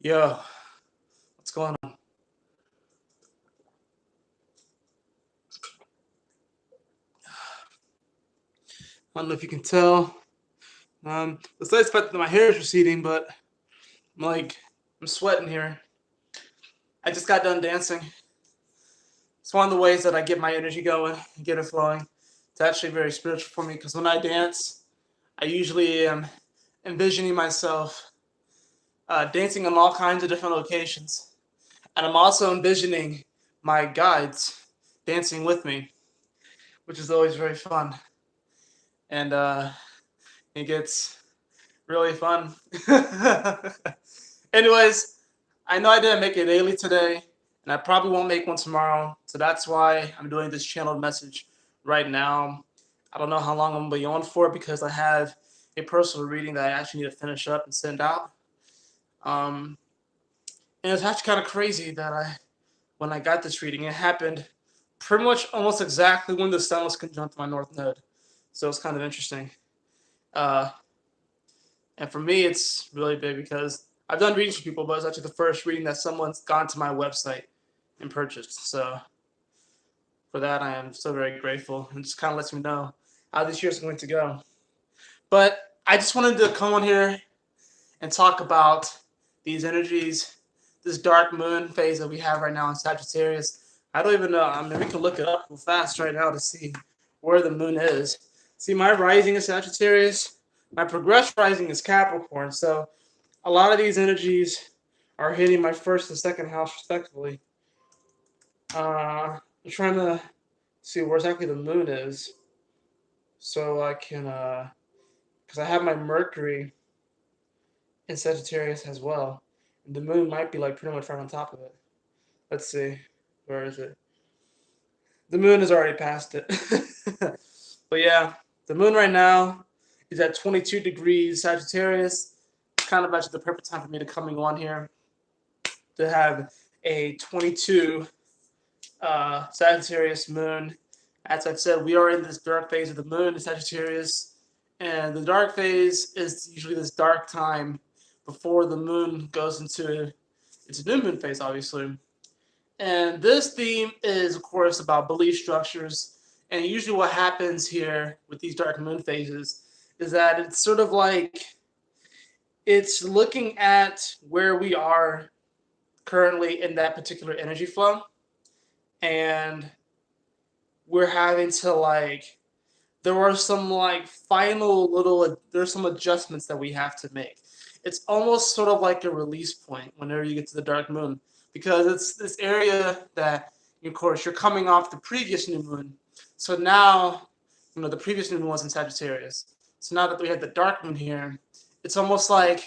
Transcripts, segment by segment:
Yo, what's going on? I don't know if you can tell. Besides the fact that my hair is receding, but I'm sweating here. I just got done dancing. It's one of the ways that I get my energy going and get it flowing. It's actually very spiritual for me because when I dance, I usually am envisioning myself dancing in all kinds of different locations. And I'm also envisioning my guides dancing with me, which is always very fun. And it gets really fun. Anyways, I know I didn't make a daily today, and I probably won't make one tomorrow. So that's why I'm doing this channeled message right now. I don't know how long I'm gonna be on for because I have a personal reading that I actually need to finish up and send out. Um, and it's actually kind of crazy that when I got this reading, it happened pretty much almost exactly when the sun was conjunct my north node. So it's kind of interesting. Uh, and for me, it's really big because I've done readings for people, but it's actually the first reading that someone's gone to my website and purchased. So for that, I am so very grateful. And just kind of lets me know how this year is going to go. But I just wanted to come on here and talk about these energies, this dark moon phase that we have right now in Sagittarius. I don't even know. I mean, we can look it up real fast right now to see where the moon is. See, my rising is Sagittarius. My progress rising is Capricorn. So a lot of these energies are hitting my first and second house respectively. I'm trying to see where exactly the moon is, so I can, because I have my Mercury in Sagittarius as well, and the moon might be like pretty much right on top of it. Let's see, where is it? The moon is already past it. But yeah, the moon right now is at 22 degrees Sagittarius. Kind of actually the perfect time for me to coming on here to have a 22 Sagittarius moon. As I've said, we are in this dark phase of the moon in Sagittarius, and the dark phase is usually this dark time before the moon goes into its new moon phase, obviously. And this theme is, of course, about belief structures. And usually, what happens here with these dark moon phases is that it's sort of like it's looking at where we are currently in that particular energy flow, and we're having to there are some there's some adjustments that we have to make. It's almost sort of like a release point whenever you get to the dark moon, because it's this area that, of course, you're coming off the previous new moon. So now, the previous new moon was in Sagittarius. So now that we have the dark moon here, it's almost like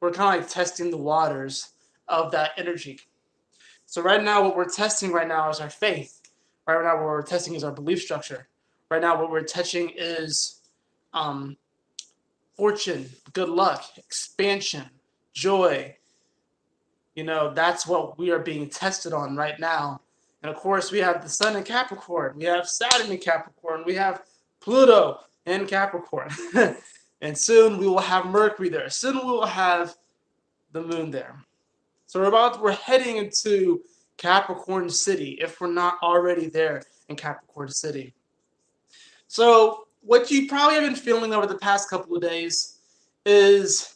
we're kind of like testing the waters of that energy. So right now, what we're testing right now is our faith. Right now, what we're testing is our belief structure. Right now, what we're touching is fortune, good luck, expansion, joy. That's what we are being tested on right now. And of course, we have the sun in Capricorn. We have Saturn in Capricorn. We have Pluto in Capricorn. And soon we will have Mercury there. Soon we will have the moon there. So we're heading into Capricorn City, if we're not already there in Capricorn City. So what you probably have been feeling over the past couple of days is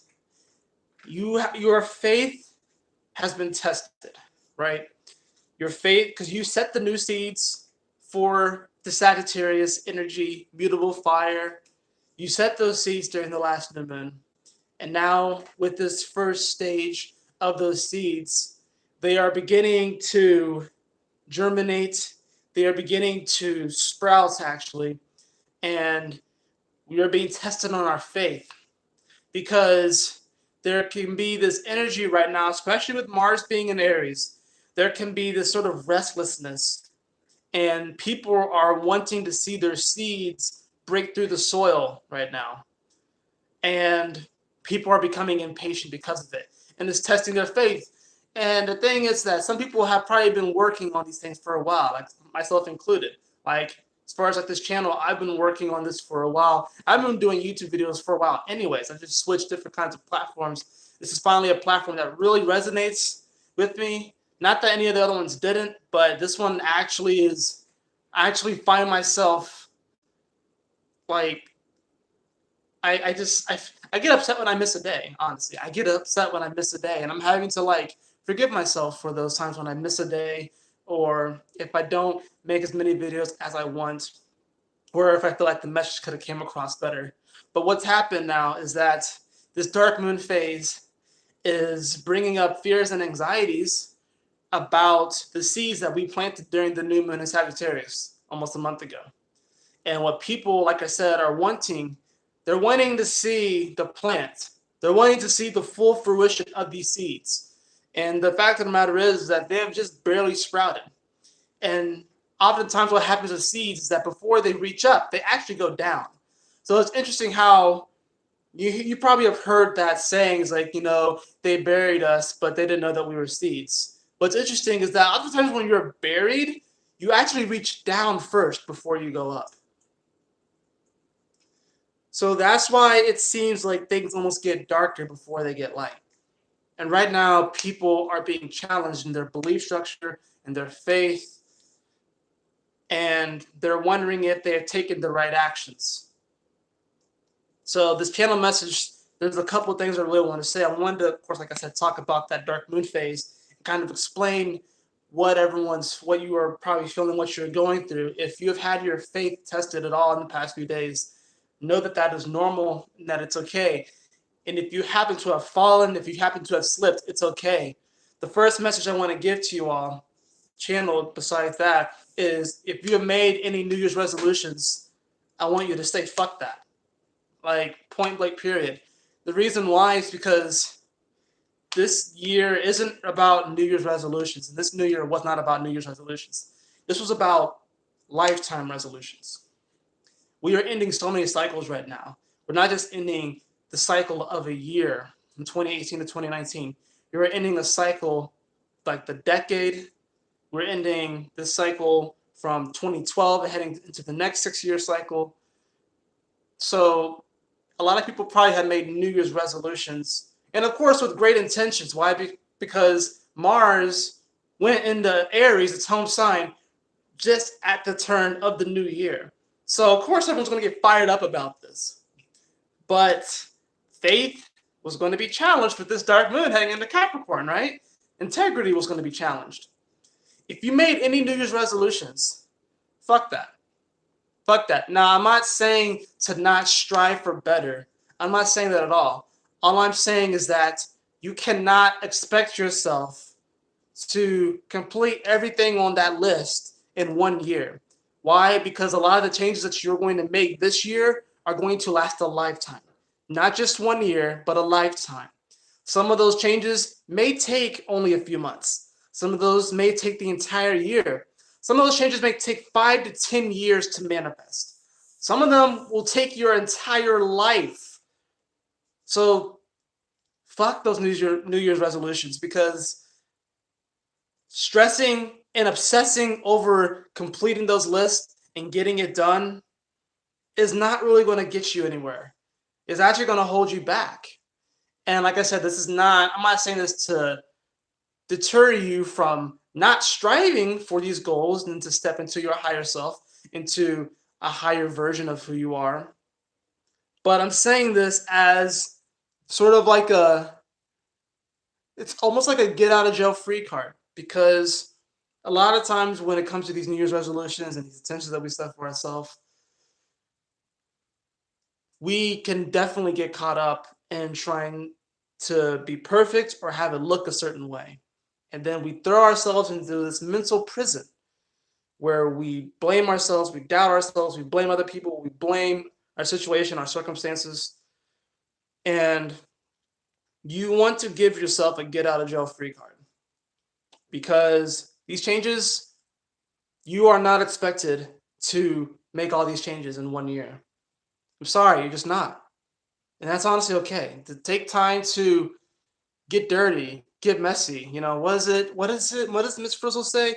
your faith has been tested, right? Your faith, because you set the new seeds for the Sagittarius energy, mutable fire. You set those seeds during the last new moon. And now with this first stage of those seeds, they are beginning to germinate. They are beginning to sprout, actually. And we are being tested on our faith, because there can be this energy right now, especially with Mars being in Aries. There can be this sort of restlessness, and people are wanting to see their seeds break through the soil right now. And people are becoming impatient because of it, and it's testing their faith. And the thing is that some people have probably been working on these things for a while, like myself included. Like, as far as like this channel, I've been working on this for a while. I've been doing YouTube videos for a while anyways. I just switched different kinds of platforms. This is finally a platform that really resonates with me. Not that any of the other ones didn't, but this one actually is, I actually find myself like, I get upset when I miss a day, honestly. I get upset when I miss a day, and I'm having to like forgive myself for those times when I miss a day, or if I don't make as many videos as I want, or if I feel like the message could have came across better. But what's happened now is that this dark moon phase is bringing up fears and anxieties about the seeds that we planted during the new moon in Sagittarius almost a month ago. And what people, like I said, are wanting, they're wanting to see the plant. They're wanting to see the full fruition of these seeds. And the fact of the matter is that they have just barely sprouted. And oftentimes what happens with seeds is that before they reach up, they actually go down. So it's interesting how you probably have heard that saying, is like, they buried us, but they didn't know that we were seeds. What's interesting is that oftentimes when you're buried, you actually reach down first before you go up. So that's why it seems like things almost get darker before they get light. And right now, people are being challenged in their belief structure and their faith, and they're wondering if they have taken the right actions. So this channel message, there's a couple of things I really want to say. I wanted to, of course, like I said, talk about that dark moon phase and kind of explain what you are probably feeling, what you're going through. If you have had your faith tested at all in the past few days, know that that is normal and that it's okay. And if you happen to have fallen, if you happen to have slipped, it's okay. The first message I want to give to you all, channel besides that, is if you have made any New Year's resolutions, I want you to say fuck that. Like, point blank period. The reason why is because this year isn't about New Year's resolutions. And this new year was not about New Year's resolutions. This was about lifetime resolutions. We are ending so many cycles right now. We're not just ending the cycle of a year from 2018 to 2019. You're ending a cycle like the decade. We're ending this cycle from 2012 and heading into the next 6-year cycle. So a lot of people probably have made New Year's resolutions, and of course with great intentions. Why? Because Mars went into Aries, its home sign, just at the turn of the new year. So of course everyone's going to get fired up about this. But faith was going to be challenged with this dark moon heading into Capricorn, right? Integrity was going to be challenged. If you made any New Year's resolutions, fuck that. Fuck that. Now, I'm not saying to not strive for better. I'm not saying that at all. All I'm saying is that you cannot expect yourself to complete everything on that list in 1 year. Why? Because a lot of the changes that you're going to make this year are going to last a lifetime. Not just 1 year, but a lifetime. Some of those changes may take only a few months. Some of those may take the entire year. Some of those changes may take 5 to 10 years to manifest. Some of them will take your entire life. So fuck those New Year's resolutions, because stressing and obsessing over completing those lists and getting it done is not really going to get you anywhere. It's actually going to hold you back. And like I said, I'm not saying this to deter you from not striving for these goals and to step into your higher self, into a higher version of who you are. But I'm saying this as sort of like it's almost like a get out of jail free card, because a lot of times when it comes to these New Year's resolutions and these intentions that we set for ourselves, we can definitely get caught up in trying to be perfect or have it look a certain way. And then we throw ourselves into this mental prison where we blame ourselves, we doubt ourselves, we blame other people, we blame our situation, our circumstances. And you want to give yourself a get out of jail free card, because these changes, you are not expected to make all these changes in 1 year. I'm sorry, you're just not. And that's honestly okay. To take time to get dirty, get messy. What does Miss Frizzle say?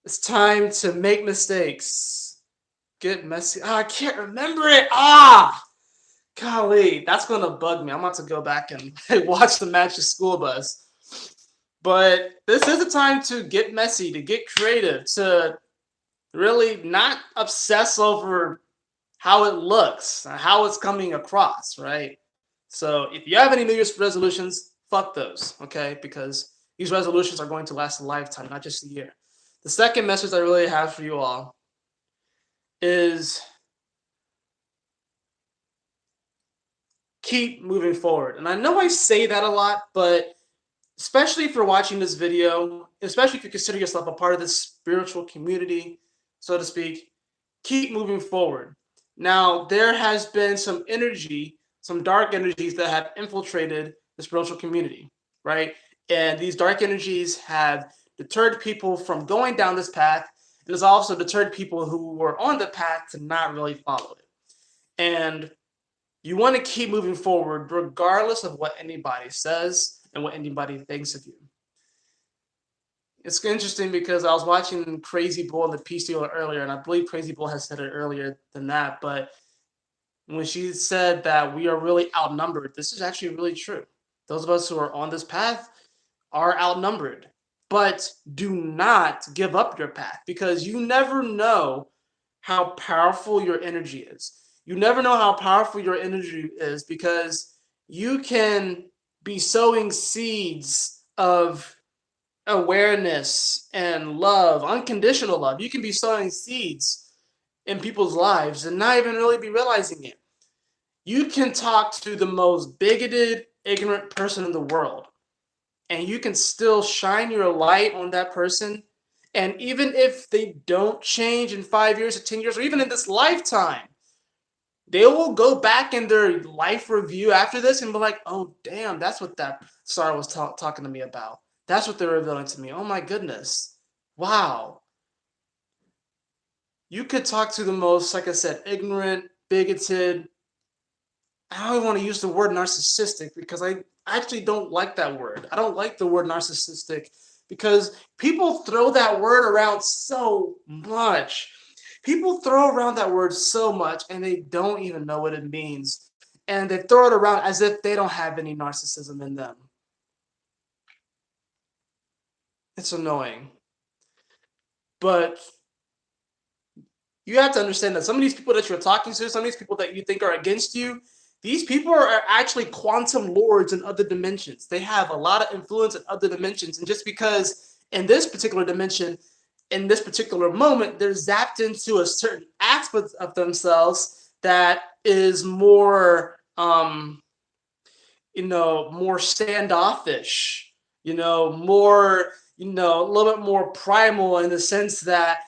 It's time to make mistakes. Get messy. I can't remember it. Ah, golly, that's gonna bug me. I'm about to go back and watch the Magic School Bus. But this is a time to get messy, to get creative, to really not obsess over how it looks, how it's coming across, right? So if you have any New Year's resolutions, fuck those, okay? Because these resolutions are going to last a lifetime, not just a year. The second message I really have for you all is keep moving forward. And I know I say that a lot, but especially if you're watching this video, especially if you consider yourself a part of this spiritual community, so to speak, keep moving forward. Now, there has been some energy, some dark energies that have infiltrated the spiritual community, right? And these dark energies have deterred people from going down this path, and has also deterred people who were on the path to not really follow it. And you want to keep moving forward regardless of what anybody says and what anybody thinks of you. It's interesting because I was watching Crazy Bull in the Peace Dealer earlier, and I believe Crazy Bull has said it earlier than that, but when she said that we are really outnumbered, this is actually really true. Those of us who are on this path are outnumbered, but do not give up your path because you never know how powerful your energy is. You never know how powerful your energy is because you can be sowing seeds of awareness and love, unconditional love. You can be sowing seeds in people's lives and not even really be realizing it. You can talk to the most bigoted, ignorant person in the world, and you can still shine your light on that person. And even if they don't change in 5 years or 10 years, or even in this lifetime, they will go back in their life review after this and be like, oh, damn, that's what that star was talking to me about. That's what they're revealing to me. Oh, my goodness. Wow. You could talk to the most, like I said, ignorant, bigoted. I don't want to use the word narcissistic because I actually don't like that word. I don't like the word narcissistic because people throw that word around so much. People throw around that word so much and they don't even know what it means. And they throw it around as if they don't have any narcissism in them. It's annoying. But you have to understand that some of these people that you're talking to, some of these people that you think are against you, these people are actually quantum lords in other dimensions. They have a lot of influence in other dimensions. And just because in this particular dimension, in this particular moment, they're zapped into a certain aspect of themselves that is more, more standoffish, more, a little bit more primal in the sense that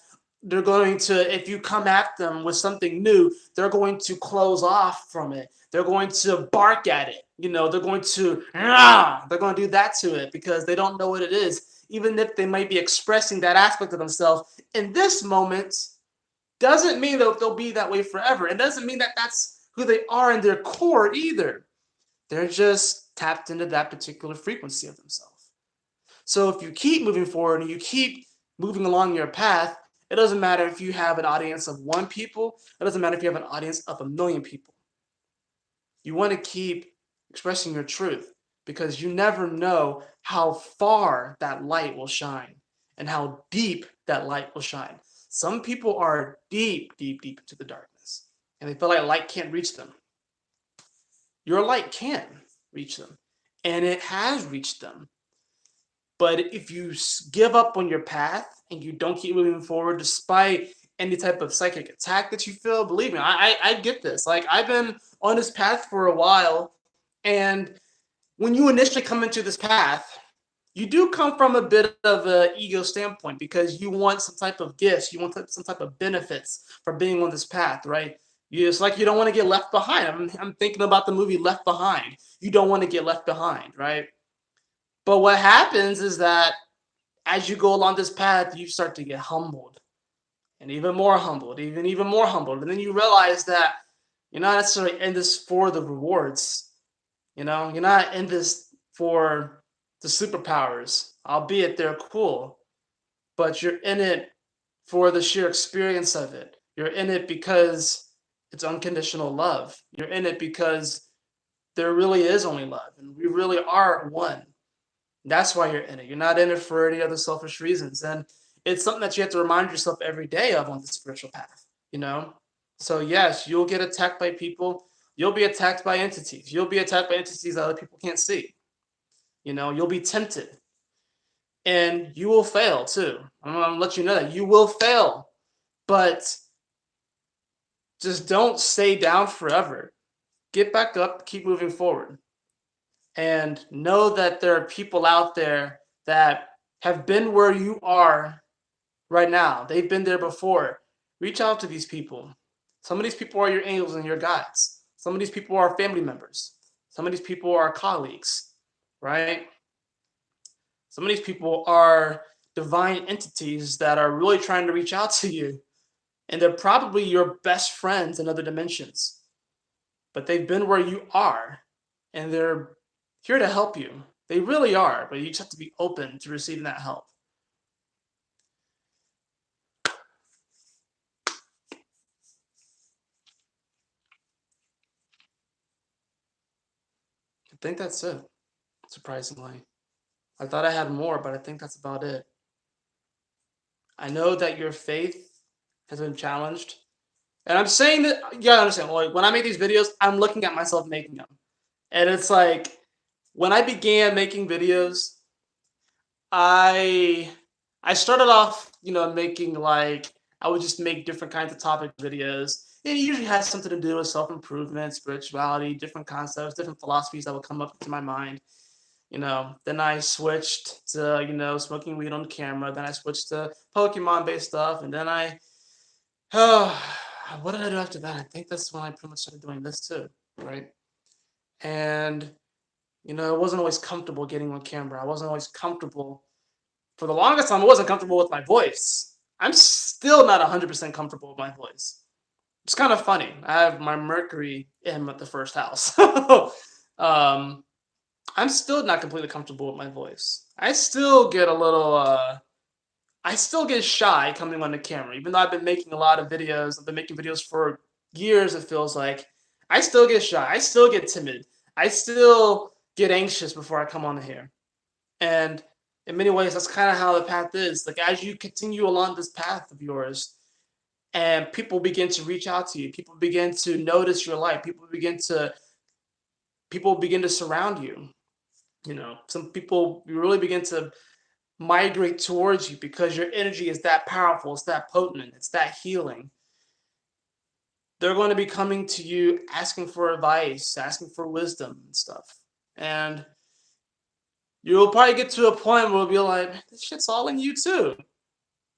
they're going to, if you come at them with something new, they're going to close off from it. They're going to bark at it. They're going to, they're going to do that to it because they don't know what it is. Even if they might be expressing that aspect of themselves in this moment, doesn't mean that they'll be that way forever. It doesn't mean that that's who they are in their core either. They're just tapped into that particular frequency of themselves. So if you keep moving forward and you keep moving along your path, it doesn't matter if you have an audience of 1 people. It doesn't matter if you have an audience of 1,000,000 people. You want to keep expressing your truth because you never know how far that light will shine and how deep that light will shine. Some people are deep, deep, deep into the darkness and they feel like light can't reach them. Your light can reach them and it has reached them. But if you give up on your path and you don't keep moving forward despite any type of psychic attack that you feel, believe me, I get this. Like, I've been on this path for a while, and when you initially come into this path, you do come from a bit of an ego standpoint because you want some type of gifts, you want some type of benefits for being on this path, right? It's like you don't want to get left behind. I'm thinking about the movie Left Behind. You don't want to get left behind, right? But what happens is that as you go along this path, you start to get humbled and even more humbled, even more humbled. And then you realize that you're not necessarily in this for the rewards. You're not in this for the superpowers, albeit they're cool, but you're in it for the sheer experience of it. You're in it because it's unconditional love. You're in it because there really is only love, and we really are one. That's why you're in it. You're not in it for any other selfish reasons. And it's something that you have to remind yourself every day of on the spiritual path, you know? So, yes, you'll get attacked by people. You'll be attacked by entities. You'll be attacked by entities that other people can't see. You know, you'll be tempted. And you will fail too. I'm going to let you know that you will fail. But just don't stay down forever. Get back up, keep moving forward. And know that there are people out there that have been where you are right now. They've been there before. Reach out to these people. Some of these people are your angels and your guides. Some of these people are family members. Some of these people are colleagues, right? Some of these people are divine entities that are really trying to reach out to you. And they're probably your best friends in other dimensions. But they've been where you are, and they're here to help you. They really are, but you just have to be open to receiving that help. I think that's it, surprisingly. I thought I had more, but I think that's about it. I know that your faith has been challenged. And I'm saying that, you gotta understand, like, when I make these videos, I'm looking at myself making them. And it's like, when I began making videos, I started off, making like, I would just make different kinds of topic videos. It usually has something to do with self-improvement, spirituality, different concepts, different philosophies that would come up into my mind. Then I switched to, smoking weed on camera. Then I switched to Pokemon-based stuff. And then what did I do after that? I think that's when I pretty much started doing this too, right? And, I wasn't always comfortable getting on camera. I wasn't always comfortable. For the longest time, I wasn't comfortable with my voice. I'm still not 100% comfortable with my voice. It's kind of funny. I have my Mercury in at the first house. I'm still not completely comfortable with my voice. I still get a little, I still get shy coming on the camera. Even though I've been making a lot of videos, I've been making videos for years, it feels like. I still get shy. I still get timid. I still get anxious before I come on here. And in many ways, that's kind of how the path is. Like, as you continue along this path of yours, and people begin to reach out to you, people begin to notice your light, people begin to surround you. Some people really begin to migrate towards you because your energy is that powerful, it's that potent, it's that healing. They're going to be coming to you asking for advice, asking for wisdom and stuff. And you'll probably get to a point where you'll be like, this shit's all in you too.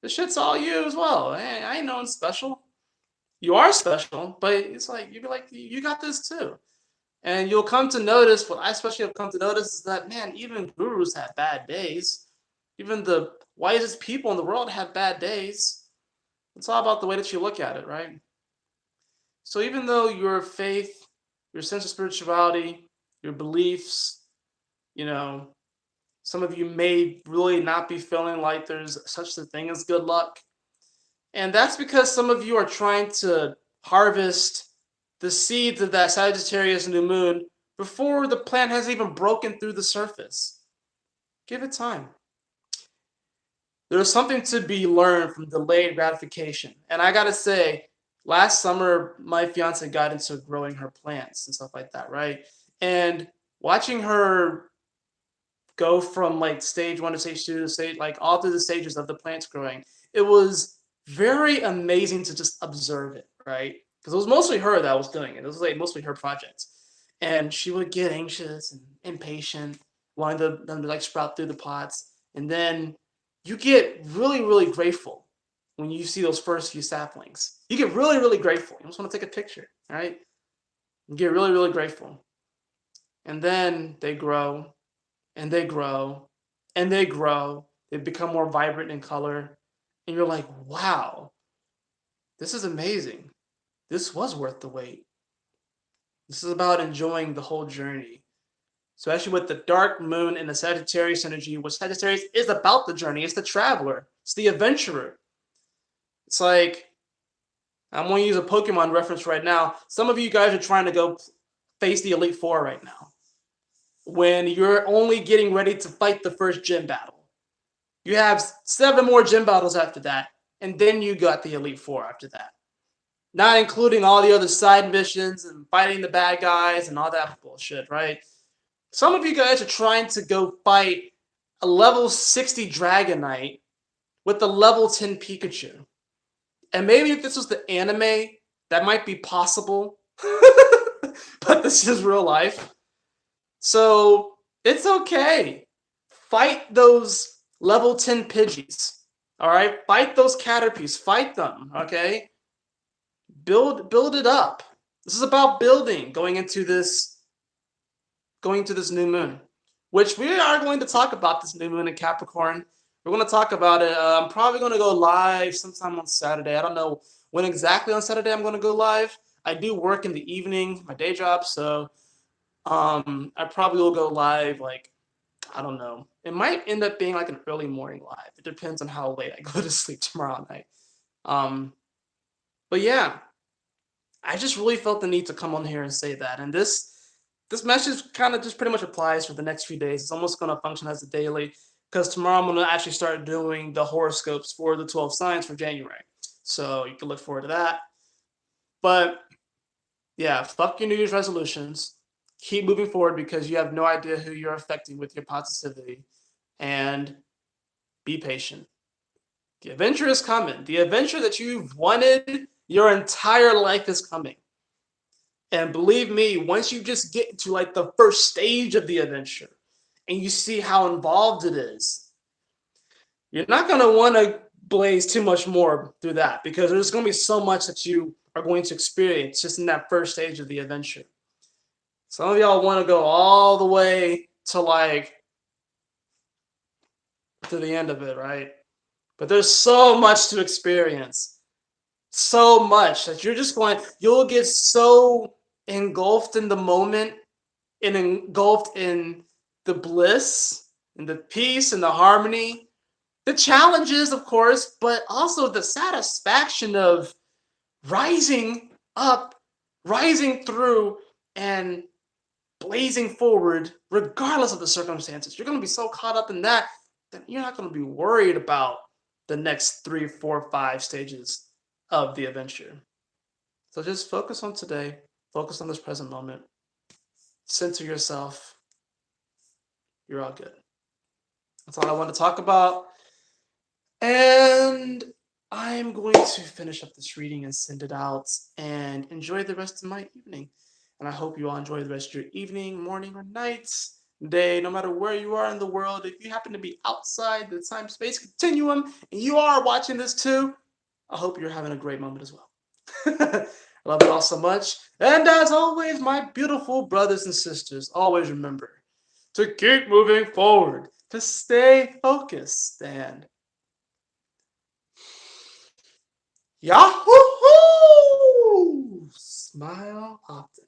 This shit's all you as well. Hey, I ain't no one special. You are special, but it's like, you'll be like, you got this too. And you'll come to notice, what I especially have come to notice is that, man, even gurus have bad days. Even the wisest people in the world have bad days. It's all about the way that you look at it, right? So even though your faith, your sense of spirituality, your beliefs, some of you may really not be feeling like there's such a thing as good luck. And that's because some of you are trying to harvest the seeds of that Sagittarius new moon before the plant has even broken through the surface. Give it time. There's something to be learned from delayed gratification. And I gotta say, last summer, my fiance got into growing her plants and stuff like that, right? And watching her go from like stage 1 to stage 2 to stage, like all through the stages of the plants growing, it was very amazing to just observe it, right? Because it was mostly her that was doing it. It was like mostly her projects. And she would get anxious and impatient, wanting them to like sprout through the pots. And then you get really, really grateful when you see those first few saplings. You get really, really grateful. You just want to take a picture, right? You get really, really grateful. And then they grow, and they grow, and they grow. They become more vibrant in color. And you're like, wow, this is amazing. This was worth the wait. This is about enjoying the whole journey. Especially with the dark moon and the Sagittarius energy, which Sagittarius is about the journey. It's the traveler. It's the adventurer. It's like, I'm going to use a Pokemon reference right now. Some of you guys are trying to go face the Elite Four right now, when you're only getting ready to fight the first gym battle. You have 7 more gym battles after that, and then you got the Elite Four after that. Not including all the other side missions and fighting the bad guys and all that bullshit, right? Some of you guys are trying to go fight a level 60 Dragonite with a level 10 Pikachu. And maybe if this was the anime, that might be possible. But this is real life. So it's okay. Fight those level 10 Pidgeys. Alright? Fight those Caterpies. Fight them. Okay? Build it up. This is about building going into this new moon, which we are going to talk about this new moon in Capricorn. We're going to talk about it. I'm probably going to go live sometime on Saturday. I don't know when exactly on Saturday I'm going to go live. I do work in the evening, my day job, so I probably will go live, like, I don't know. It might end up being like an early morning live. It depends on how late I go to sleep tomorrow night. But yeah, I just really felt the need to come on here and say that. And this message kind of just pretty much applies for the next few days. It's almost going to function as a daily, because tomorrow I'm going to actually start doing the horoscopes for the 12 signs for January. So you can look forward to that. But yeah, fuck your New Year's resolutions. Keep moving forward, because you have no idea who you're affecting with your positivity. And be patient. The adventure is coming. The adventure that you've wanted your entire life is coming. And believe me, once you just get to like the first stage of the adventure and you see how involved it is, you're not going to want to blaze too much more through that, because there's going to be so much that you are going to experience just in that first stage of the adventure. Some of y'all want to go all the way to like to the end of it, right? But there's so much to experience. So much that you'll get so engulfed in the moment and engulfed in the bliss and the peace and the harmony, the challenges, of course, but also the satisfaction of rising up, rising through, and blazing forward regardless of the circumstances. You're going to be so caught up in that you're not going to be worried about the next 3, 4, 5 stages of the adventure. So just focus on today. Focus on this present moment. Center yourself. You're all good. That's all I want to talk about. And I'm going to finish up this reading and send it out and enjoy the rest of my evening. And I hope you all enjoy the rest of your evening, morning, or night, day, no matter where you are in the world. If you happen to be outside the time-space continuum and you are watching this too, I hope you're having a great moment as well. I love you all so much. And as always, my beautiful brothers and sisters, always remember to keep moving forward, to stay focused, and Yahoo! Smile often.